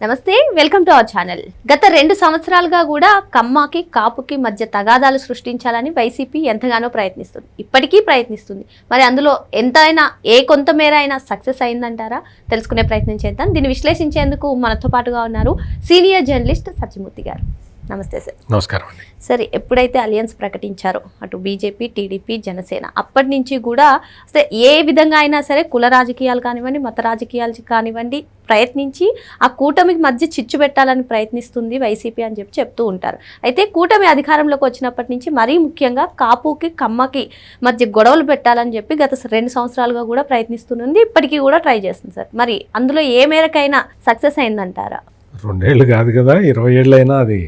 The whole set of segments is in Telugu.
నమస్తే, వెల్కమ్ టు అవర్ ఛానల్. గత 2 సంవత్సరాలుగా కూడా కమ్మకి కాపుకి మధ్య తగాదాలు సృష్టించాలని వైసీపీ ఎంతగానో ప్రయత్నిస్తుంది, ఇప్పటికీ ప్రయత్నిస్తుంది. మరి అందులో ఎంతైనా కొంత మేర అయినా సక్సెస్ అయిందంటారా? తెలుసుకునే ప్రయత్నం చేద్దాం. దీన్ని విశ్లేషించేందుకు మనతో పాటుగా ఉన్నారు సీనియర్ జర్నలిస్ట్ సత్యమూర్తి గారు. నమస్తే సార్. నమస్కారం అండి. సరే, ఎప్పుడైతే అలియన్స్ ప్రకటించారో అటు బీజేపీ, టీడీపీ, జనసేన అప్పటి నుంచి కూడా అసలు ఏ విధంగా అయినా సరే కుల రాజకీయాలు కానివ్వండి, మత రాజకీయాలు కానివ్వండి ప్రయత్నించి ఆ కూటమికి మధ్య చిచ్చు పెట్టాలని ప్రయత్నిస్తుంది వైసీపీ అని చెప్తూ ఉంటారు. అయితే కూటమి అధికారంలోకి వచ్చినప్పటి నుంచి మరీ ముఖ్యంగా కాపుకి కమ్మకి మధ్య గొడవలు పెట్టాలని చెప్పి గత 2 సంవత్సరాలుగా కూడా ప్రయత్నిస్తుంది, ఇప్పటికీ కూడా ట్రై చేస్తుంది సార్. మరి అందులో ఏ మేరకైనా సక్సెస్ అయిందంటారా? 2 ఏళ్ళు కాదు కదా, 20 ఏళ్ళు అయినా అది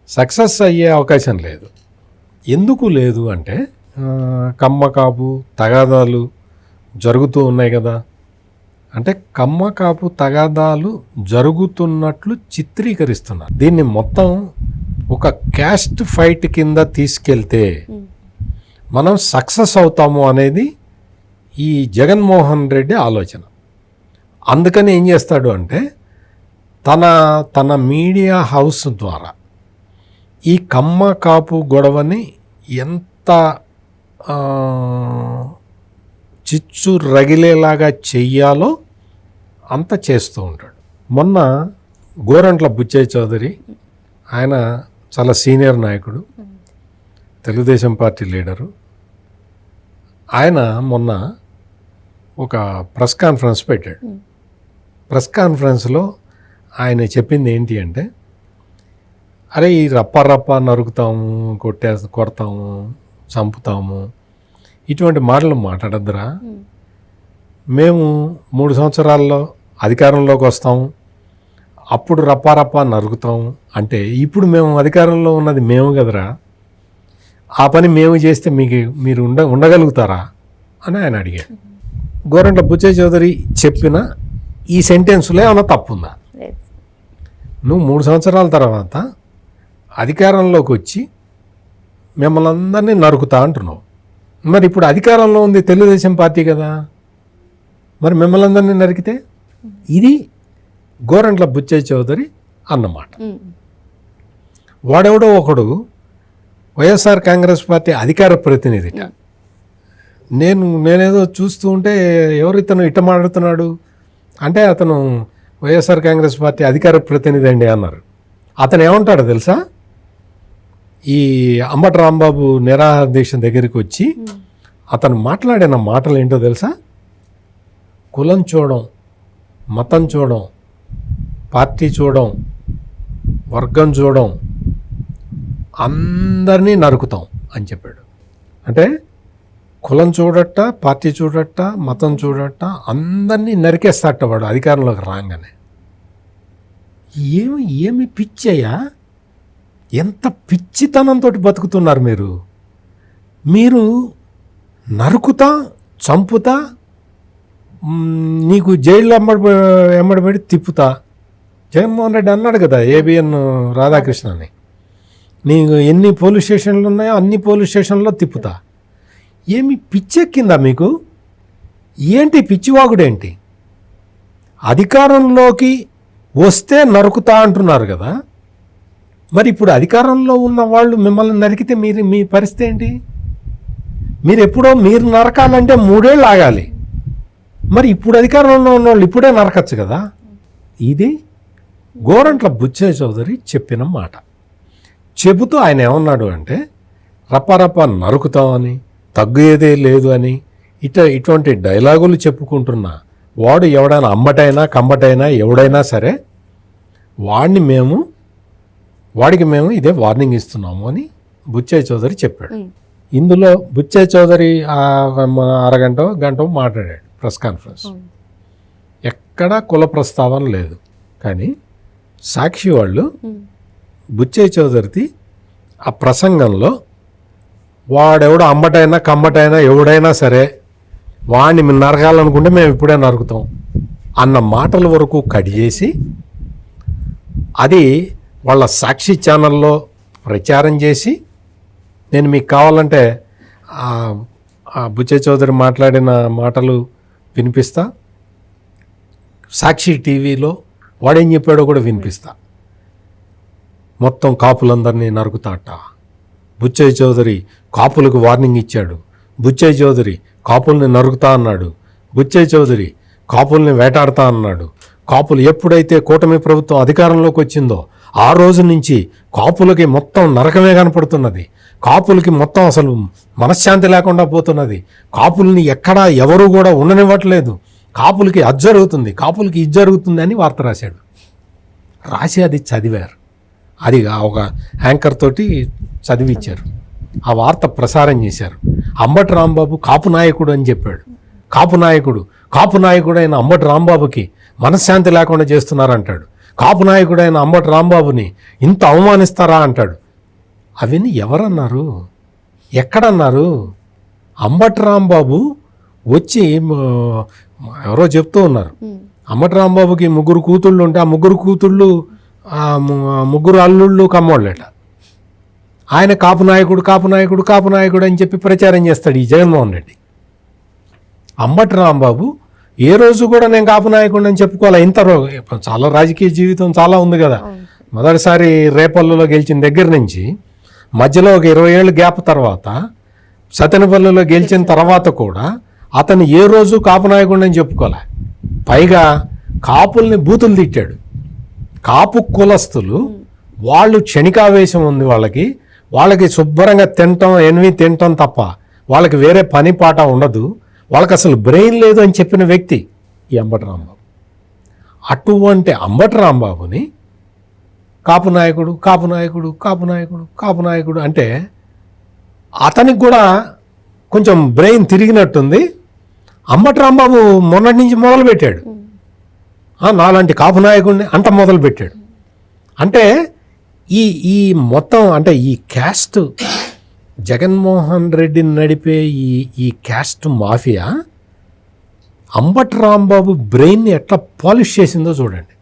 సక్సెస్ అయ్యే అవకాశం లేదు. ఎందుకు లేదు అంటే కమ్మ కాపు తగాదాలు జరుగుతూ ఉన్నాయి కదా. అంటే కమ్మ కాపు తగాదాలు జరుగుతున్నట్లు చిత్రీకరిస్తున్నారు. దీన్ని మొత్తం ఒక క్యాస్ట్ ఫైట్ కింద తీసుకెళ్తే మనం సక్సెస్ అవుతాము అనేది ఈ జగన్మోహన్ రెడ్డి ఆలోచన. అందుకని ఏం చేస్తాడు అంటే తన మీడియా హౌస్ ద్వారా ఈ కమ్మ కాపు గొడవని ఎంత చిచ్చు రగిలేలాగా చెయ్యాలో అంత చేస్తూ ఉంటాడు. మొన్న గోరంట్ల బుచ్చయ్య చౌదరి, ఆయన చాలా సీనియర్ నాయకుడు, తెలుగుదేశం పార్టీ లీడరు. ఆయన మొన్న ఒక ప్రెస్ కాన్ఫరెన్స్ పెట్టాడు. ప్రెస్ కాన్ఫరెన్స్లో ఆయన చెప్పింది ఏంటి అంటే, అరే ఈ రప్ప నరుకుతాము, కొడతాము, చంపుతాము, ఇటువంటి మాటలు మాట్లాడద్దురా. మేము 3 సంవత్సరాల్లో అధికారంలోకి వస్తాము, అప్పుడు రప్ప నరుకుతాము అంటే ఇప్పుడు మేము అధికారంలో ఉన్నది మేము కదరా, ఆ పని మేము చేస్తే మీరు ఉండగలుగుతారా అని ఆయన అడిగాడు. గోరంట్ల బుచ్చయ్య చౌదరి చెప్పిన ఈ సెంటెన్స్లో ఏమైనా తప్పుందా? నువ్వు 3 సంవత్సరాల తర్వాత అధికారంలోకి వచ్చి మిమ్మల్ని అందరినీ నరుకుతా అంటున్నావు. మరి ఇప్పుడు అధికారంలో ఉంది తెలుగుదేశం పార్టీ కదా, మరి మిమ్మల్ని అందరినీ నరికితే? ఇది గోరంట్ల బుచ్చయ్య చౌదరి అన్నమాట. వాడెవడో ఒకడు వైఎస్ఆర్ కాంగ్రెస్ పార్టీ అధికార ప్రతినిధిట. నేనేదో చూస్తూ ఉంటే ఎవరు ఇతను ఇట్ట మాట్లాడుతున్నాడు అంటే, అతను వైఎస్ఆర్ కాంగ్రెస్ పార్టీ అధికార ప్రతినిధి అండి అన్నారు. అతను ఏమంటాడో తెలుసా? ఈ అంబటి రాంబాబు నిరాహార దీక్ష దగ్గరికి వచ్చి అతను మాట్లాడిన మాటలు ఏంటో తెలుసా? కులం చూడం, మతం చూడం, పార్టీ చూడం, వర్గం చూడం, అందరినీ నరుకుతాం అని చెప్పాడు. అంటే కులం చూడట, పార్టీ చూడట, మతం చూడట, అందరినీ నరికేస్తాట వాడు అధికారంలోకి రాగానే. ఏమి పిచ్చయ్యా, ఎంత పిచ్చితనంతో బతుకుతున్నారు మీరు. నరుకుతా, చంపుతా, నీకు జైల్లో ఎమ్మడిపడి తిప్పుతా. జగన్మోహన్ రెడ్డి అన్నాడు కదా ఏబిఎన్ రాధాకృష్ణని, నీకు ఎన్ని పోలీస్ స్టేషన్లు ఉన్నాయో అన్ని పోలీస్ స్టేషన్లో తిప్పుతా. ఏమి పిచ్చెక్కిందా మీకు? ఏంటి పిచ్చివాగుడేంటి? అధికారంలోకి వస్తే నరుకుతా అంటున్నారు కదా, మరి ఇప్పుడు అధికారంలో ఉన్న వాళ్ళు మిమ్మల్ని నరికితే మీ పరిస్థితి ఏంటి? మీరు నరకాలంటే 3 ఏళ్ళు ఆగాలి. మరి ఇప్పుడు అధికారంలో ఉన్న వాళ్ళు ఇప్పుడే నరకచ్చు కదా. ఇది గోరంట్ల బుచ్చయ్య చౌదరి చెప్పిన మాట. చెబుతూ ఆయన ఏమన్నాడు అంటే, రప్ప నరుకుతామని, తగ్గేదే లేదు అని ఇటువంటి డైలాగులు చెప్పుకుంటున్నా వాడు ఎవడైనా అమ్మటైనా కమ్మటైనా ఎవడైనా సరే వాడికి మేము ఇదే వార్నింగ్ ఇస్తున్నాము అని బుచ్చయ్య చౌదరి చెప్పాడు. ఇందులో బుచ్చయ్య చౌదరి గంట మాట్లాడాడు ప్రెస్ కాన్ఫరెన్స్. ఎక్కడా కుల ప్రస్తావన లేదు. కానీ సాక్షి వాళ్ళు బుచ్చయ్య చౌదరిది ఆ ప్రసంగంలో వాడెవడో అమ్మటైనా కమ్మటైనా ఎవడైనా సరే వాడిని మేము నరకాలనుకుంటే మేము ఇప్పుడే నరుకుతాం అన్న మాటల వరకు కట్ చేసి అది వాళ్ళ సాక్షి ఛానల్లో ప్రచారం చేసి, నేను మీకు కావాలంటే బుచ్చయ్య చౌదరి మాట్లాడిన మాటలు వినిపిస్తా. సాక్షి టీవీలో వాడేం చెప్పాడో కూడా వినిపిస్తా. మొత్తం కాపులందరినీ నరుకుతాట. బుచ్చయ్య చౌదరి కాపులకు వార్నింగ్ ఇచ్చాడు. బుచ్చయ్య చౌదరి కాపుల్ని నరుకుతా అన్నాడు. బుచ్చయ్య చౌదరి కాపుల్ని వేటాడుతా అన్నాడు. కాపులు ఎప్పుడైతే కూటమి ప్రభుత్వం అధికారంలోకి వచ్చిందో ఆ రోజు నుంచి కాపులకి మొత్తం నరకమే కనపడుతున్నది. కాపులకి మొత్తం అసలు మనశ్శాంతి లేకుండా పోతున్నది. కాపుల్ని ఎక్కడా ఎవరు కూడా ఉండనివ్వట్లేదు. కాపులకి అది జరుగుతుంది, కాపులకి ఇది జరుగుతుంది అని వార్త రాశాడు. రాసి అది చదివారు. అది ఒక యాంకర్ తోటి చదివిచ్చారు. ఆ వార్త ప్రసారం చేశారు. అంబటి రాంబాబు కాపు నాయకుడు అని చెప్పాడు. కాపు నాయకుడైన అంబటి రాంబాబుకి మనశ్శాంతి లేకుండా చేస్తున్నారంటాడు. కాపు నాయకుడైన అంబటి రాంబాబుని ఇంత అవమానిస్తారా అంటాడు. అవన్నీ ఎవరన్నారు? ఎక్కడన్నారు? అంబటి రాంబాబు వచ్చి ఎవరో చెప్తూ ఉన్నారు, అంబటి రాంబాబుకి 3 కూతుళ్ళు ఉంటే ఆ 3 కూతుళ్ళు 3 అల్లుళ్ళు కమ్మోళ్ళట. ఆయన కాపు నాయకుడు అని చెప్పి ప్రచారం చేస్తాడు ఈ జగన్మోహన్ రెడ్డి. అంబటి రాంబాబు ఏ రోజు కూడా నేను కాపు నాయకుడిని అని చెప్పుకోవాలి. చాలా రాజకీయ జీవితం చాలా ఉంది కదా. మొదటిసారి రేపల్లులో గెలిచిన దగ్గర నుంచి మధ్యలో ఒక 20 ఏళ్ళు గ్యాప్ తర్వాత సతెనపల్లిలో గెలిచిన తర్వాత కూడా అతను ఏ రోజు కాపు నాయకుడిని అని చెప్పుకోలే. పైగా కాపుల్ని బూతులు తిట్టాడు. కాపు కులస్తులు వాళ్ళు క్షణికావేశం ఉంది వాళ్ళకి శుభ్రంగా తినటం తప్ప వాళ్ళకి వేరే పని పాట ఉండదు. వాళ్ళకి అసలు బ్రెయిన్ లేదు అని చెప్పిన వ్యక్తి ఈ అంబటి రాంబాబు. అటువంటి అంబటి రాంబాబుని కాపు నాయకుడు అంటే అతనికి కూడా కొంచెం బ్రెయిన్ తిరిగినట్టుంది. అంబటి రాంబాబు మొన్నటి నుంచి మొదలుపెట్టాడు, నాలాంటి కాపు నాయకుడిని అంట మొదలుపెట్టాడు. అంటే ఈ మొత్తం అంటే ఈ క్యాస్ట్ జగన్మోహన్ రెడ్డిని నడిపే ఈ క్యాస్ట్ మాఫియా అంబటి రాంబాబు బ్రెయిన్ని ఎట్లా పాలిష్ చేసిందో చూడండి,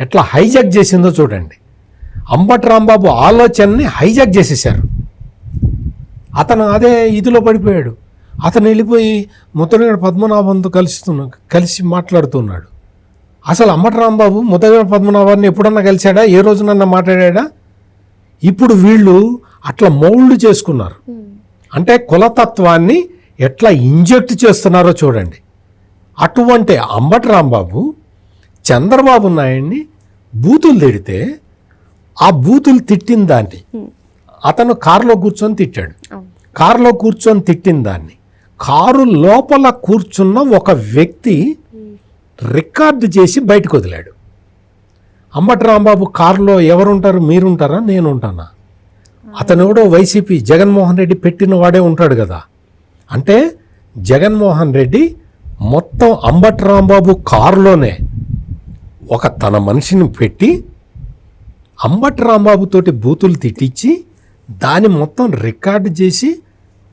ఎట్లా హైజాక్ చేసిందో చూడండి. అంబటి రాంబాబు ఆలోచనని హైజాక్ చేసేసారు. అతను అదే ఇదిలో పడిపోయాడు. అతను వెళ్ళిపోయి ముద్దనగడ పద్మనాభంతో కలిసి మాట్లాడుతున్నాడు. అసలు అంబటి రాంబాబు ముద్దనగడ పద్మనాభాన్ని ఎప్పుడన్నా కలిశాడా? ఏ రోజునన్నా మాట్లాడా? ఇప్పుడు వీళ్ళు అట్లా మౌల్డ్ చేసుకున్నారు. అంటే కులతత్వాన్ని ఎట్లా ఇంజెక్ట్ చేస్తున్నారో చూడండి. అటువంటి అంబటి రాంబాబు చంద్రబాబు నాయుడిని బూతులు తిడితే ఆ బూతులు తిట్టిన దాన్ని అతను కారులో కూర్చొని తిట్టాడు. కారులో కూర్చొని తిట్టిన దాన్ని కారు లోపల కూర్చున్న ఒక వ్యక్తి రికార్డు చేసి బయటకు వదిలాడు. అంబటి రాంబాబు కారులో ఎవరుంటారు? మీరుంటారా? నేనుంటానా? అతను ఎవడో వైసీపీ జగన్మోహన్ రెడ్డి పెట్టిన వాడే ఉంటాడు కదా. అంటే జగన్మోహన్ రెడ్డి మొత్తం అంబటి రాంబాబు కారులోనే ఒక తన మనిషిని పెట్టి అంబటి రాంబాబు తోటి బూతులు తిట్టించి దాన్ని మొత్తం రికార్డు చేసి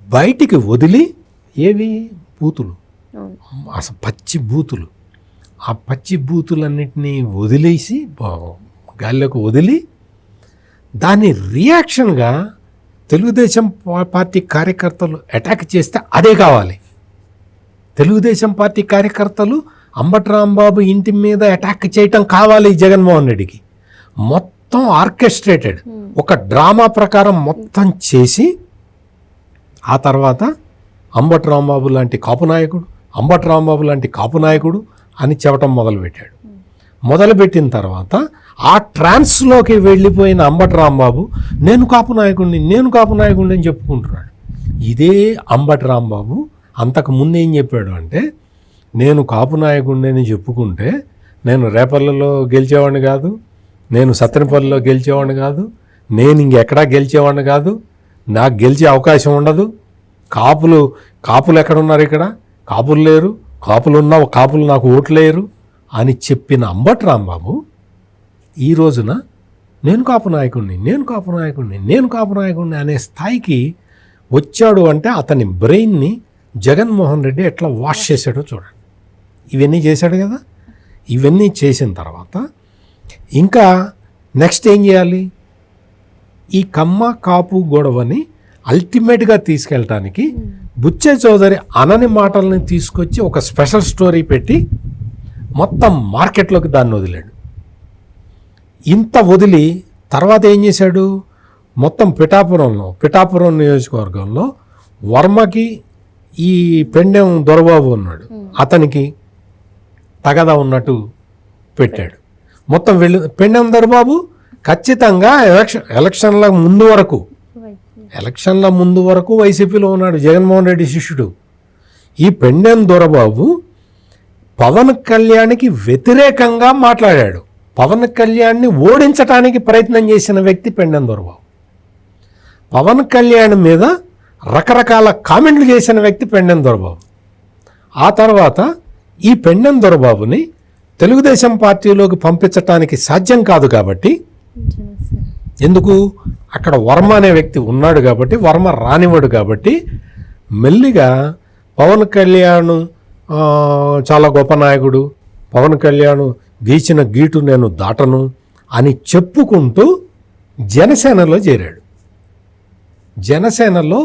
బయటికి వదిలి, ఏవి బూతులు, అసలు పచ్చి బూతులు, ఆ పచ్చి బూతులన్నింటినీ వదిలేసి గాల్లోకి వదిలి దాన్ని రియాక్షన్గా తెలుగుదేశం పార్టీ కార్యకర్తలు అటాక్ చేస్తే అదే కావాలి. తెలుగుదేశం పార్టీ కార్యకర్తలు అంబటి రాంబాబు ఇంటి మీద అటాక్ చేయటం కావాలి జగన్మోహన్ రెడ్డికి. మొత్తం ఆర్కెస్ట్రేటెడ్ ఒక డ్రామా ప్రకారం మొత్తం చేసి ఆ తర్వాత అంబటి రాంబాబు లాంటి కాపు నాయకుడు అని చెప్పటం మొదలుపెట్టాడు. మొదలుపెట్టిన తర్వాత ఆ ట్రాన్స్లోకి వెళ్ళిపోయిన అంబటి రాంబాబు నేను కాపు నాయకుడిని అని చెప్పుకుంటున్నాడు. ఇదే అంబటి రాంబాబు అంతకు ముందు ఏం చెప్పాడు అంటే, నేను కాపు నాయకుడిని అని చెప్పుకుంటే నేను రేపల్లలో గెలిచేవాడిని కాదు, నేను సత్తెనపల్లిలో గెలిచేవాడిని కాదు, నేను ఇంకెక్కడా గెలిచేవాడిని కాదు, నాకు గెలిచే అవకాశం ఉండదు. కాపులు ఎక్కడున్నారు? ఇక్కడ కాపులు లేరు, కాపులు నాకు ఓట్లేరు అని చెప్పిన అంబటి రాంబాబు ఈ రోజున నేను కాపు నాయకుడిని అనే స్థాయికి వచ్చాడు. అంటే అతని బ్రెయిన్ని జగన్మోహన్ రెడ్డి ఎట్లా వాష్ చేశాడో చూడండి. ఇవన్నీ చేశాడు కదా. ఇవన్నీ చేసిన తర్వాత ఇంకా నెక్స్ట్ ఏం చేయాలి? ఈ కమ్మ కాపు గొడవని అల్టిమేట్గా తీసుకెళ్ళటానికి బుచ్చయ్య చౌదరి అనని మాటల్ని తీసుకొచ్చి ఒక స్పెషల్ స్టోరీ పెట్టి మొత్తం మార్కెట్లోకి దాన్ని వదిలాడు. ఇంత వదిలి తర్వాత ఏం చేశాడు, మొత్తం పిఠాపురం నియోజకవర్గంలో వర్మకి ఈ పెండెం దొరబాబు ఉన్నాడు, అతనికి తగదా ఉన్నట్టు పెట్టాడు. మొత్తం పెండెం దొరబాబు ఖచ్చితంగా ఎలక్షన్ల ముందు వరకు వైసీపీలో ఉన్నాడు, జగన్మోహన్ రెడ్డి శిష్యుడు. ఈ పెండెం దొరబాబు పవన్ కళ్యాణ్కి వ్యతిరేకంగా మాట్లాడాడు. పవన్ కళ్యాణ్ని ఓడించడానికి ప్రయత్నం చేసిన వ్యక్తి పెండెం దొరబాబు. పవన్ కళ్యాణ్ మీద రకరకాల కామెంట్లు చేసిన వ్యక్తి పెండెం దొరబాబు. ఆ తర్వాత ఈ పెండెం దొరబాబుని తెలుగుదేశం పార్టీలోకి పంపించటానికి సాధ్యం కాదు కాబట్టి, ఎందుకు, అక్కడ వర్మ అనే వ్యక్తి ఉన్నాడు కాబట్టి, వర్మ రానివాడు కాబట్టి, మెల్లిగా పవన్ కళ్యాణ్ చాలా గొప్ప నాయకుడు, పవన్ కళ్యాణ్ గీచిన గీటు నేను దాటను అని చెప్పుకుంటూ జనసేనలో చేరాడు. జనసేనలో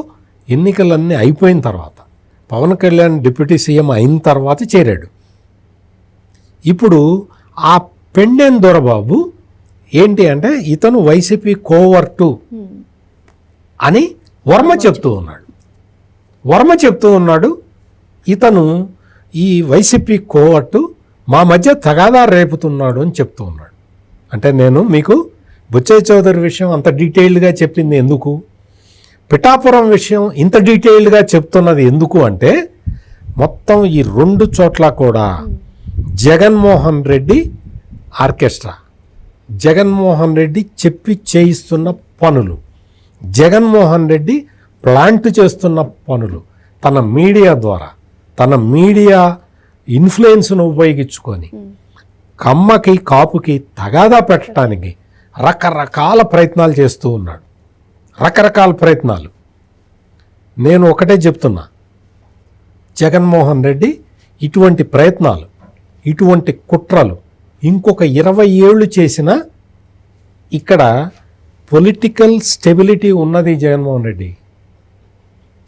ఎన్నికలన్నీ అయిపోయిన తర్వాత, పవన్ కళ్యాణ్ డిప్యూటీ సీఎం అయిన తర్వాత చేరాడు. ఇప్పుడు ఆ పెండెం దొరబాబు ఏంటి అంటే, ఇతను వైసీపీ కోవర్టు అని వర్మ చెప్తూ ఉన్నాడు. ఇతను ఈ వైసీపీ కోవర్టు మా మధ్య తగాదా రేపుతున్నాడు అని చెప్తూ ఉన్నాడు. అంటే నేను మీకు బుచ్చయ్య చౌదరి విషయం అంత డీటెయిల్డ్గా చెప్పింది ఎందుకు, పిఠాపురం విషయం ఇంత డీటెయిల్డ్గా చెప్తున్నది ఎందుకు అంటే, మొత్తం ఈ రెండు చోట్ల కూడా జగన్మోహన్ రెడ్డి ఆర్కెస్ట్రా, జగన్మోహన్ రెడ్డి చెప్పి చేయిస్తున్న పనులు, జగన్మోహన్ రెడ్డి ప్లాంట్ చేస్తున్న పనులు, తన మీడియా ద్వారా, తన మీడియా ఇన్ఫ్లుయెన్స్ను ఉపయోగించుకొని కమ్మకి కాపుకి తగాదా పెట్టడానికి రకరకాల ప్రయత్నాలు చేస్తూ ఉన్నాడు. రకరకాల ప్రయత్నాలు. నేను ఒకటే చెప్తున్నా, జగన్మోహన్ రెడ్డి ఇటువంటి ప్రయత్నాలు, ఇటువంటి కుట్రలు ఇంకొక 20 ఏళ్ళు చేసినా ఇక్కడ పొలిటికల్ స్టెబిలిటీ ఉన్నది జగన్మోహన్ రెడ్డి.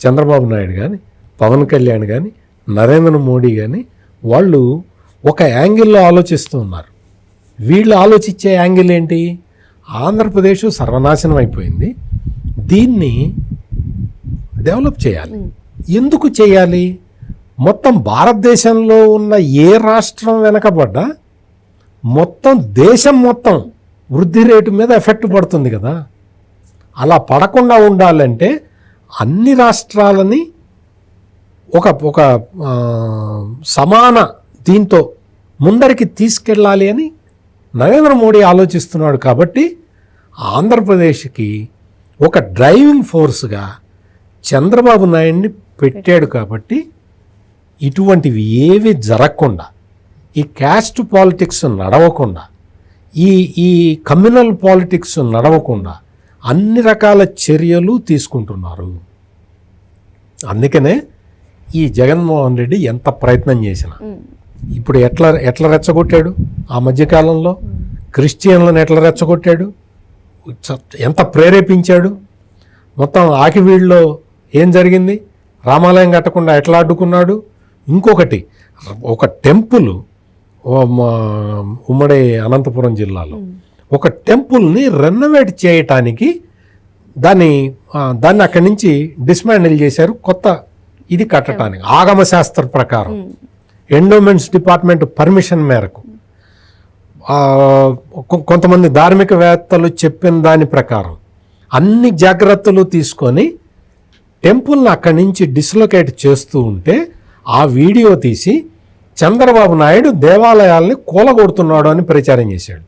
చంద్రబాబు నాయుడు కానీ, పవన్ కళ్యాణ్ కానీ, నరేంద్ర మోడీ కానీ వాళ్ళు ఒక యాంగిల్లో ఆలోచిస్తూ ఉన్నారు. వీళ్ళు ఆలోచించే యాంగిల్ ఏంటి, ఆంధ్రప్రదేశ్ సర్వనాశనం అయిపోయింది, దీన్ని డెవలప్ చేయాలి. ఎందుకు చేయాలి, మొత్తం భారతదేశంలో ఉన్న ఏ రాష్ట్రం వెనకబడ్డా మొత్తం దేశం మొత్తం వృద్ధి రేటు మీద ఎఫెక్ట్ పడుతుంది కదా. అలా పడకుండా ఉండాలంటే అన్ని రాష్ట్రాలని ఒక సమాన దీంతో ముందరికి తీసుకెళ్ళాలి అని నరేంద్ర మోడీ ఆలోచిస్తున్నాడు. కాబట్టి ఆంధ్రప్రదేశ్కి ఒక డ్రైవింగ్ ఫోర్స్గా చంద్రబాబు నాయుడిని పెట్టాడు. కాబట్టి ఇటువంటివి ఏవి జరగకుండా, ఈ క్యాస్ట్ పాలిటిక్స్ నడవకుండా, ఈ కమ్యూనల్ పాలిటిక్స్ నడవకుండా అన్ని రకాల చర్యలు తీసుకుంటున్నారు. అందుకనే ఈ జగన్మోహన్ రెడ్డి ఎంత ప్రయత్నం చేసినా ఇప్పుడు ఎట్లా రెచ్చగొట్టాడు, ఆ మధ్యకాలంలో క్రిస్టియన్లను ఎట్లా రెచ్చగొట్టాడు, ఎంత ప్రేరేపించాడు. మొత్తం ఆకివీడులో ఏం జరిగింది, రామాలయం కట్టకుండా ఎట్లా అడ్డుకున్నాడు. ఇంకొకటి, ఒక టెంపుల్ ఉమ్మడి అనంతపురం జిల్లాలో ఒక టెంపుల్ని రెనోవేట్ చేయటానికి దాన్ని అక్కడి నుంచి డిస్మాండిల్ చేశారు. కొత్త ఇది కట్టడానికి ఆగమ శాస్త్ర ప్రకారం ఎండోమెంట్స్ డిపార్ట్మెంట్ పర్మిషన్ మేరకు కొంతమంది ధార్మికవేత్తలు చెప్పిన దాని ప్రకారం అన్ని జాగ్రత్తలు తీసుకొని టెంపుల్ని అక్కడి నుంచి డిస్లొకేట్ చేస్తూ ఉంటే ఆ వీడియో తీసి చంద్రబాబు నాయుడు దేవాలయాల్ని కూలగొడుతున్నాడు అని ప్రచారం చేశాడు.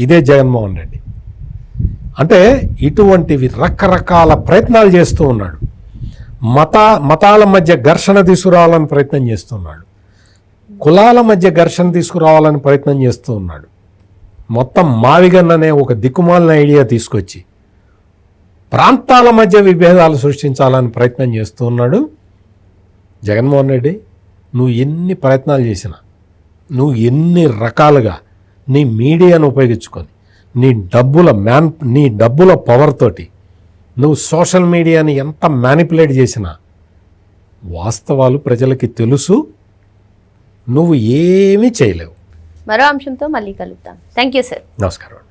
ఇదే జగన్మోహన్ రెడ్డి. అంటే ఇటువంటివి రకరకాల ప్రయత్నాలు చేస్తూ ఉన్నాడు. మతాల మధ్య ఘర్షణ తీసుకురావాలని ప్రయత్నం చేస్తున్నాడు. కులాల మధ్య ఘర్షణ తీసుకురావాలని ప్రయత్నం చేస్తూ ఉన్నాడు. మొత్తం మావిగన్ అనే ఒక దిక్కుమాలిన ఐడియా తీసుకొచ్చి ప్రాంతాల మధ్య విభేదాలు సృష్టించాలని ప్రయత్నం చేస్తూ ఉన్నాడు జగన్మోహన్ రెడ్డి. నువ్వు ఎన్ని ప్రయత్నాలు చేసినా, నువ్వు ఎన్ని రకాలుగా నీ మీడియాను ఉపయోగించుకొని నీ డబ్బుల పవర్ తోటి నువ్వు సోషల్ మీడియాని ఎంత మ్యానిపులేట్ చేసినా వాస్తవాలు ప్రజలకి తెలుసు. నువ్వు ఏమీ చేయలేవు. మరో అంశంతో మళ్ళీ కలుద్దాం. Thank you sir. నమస్కారం.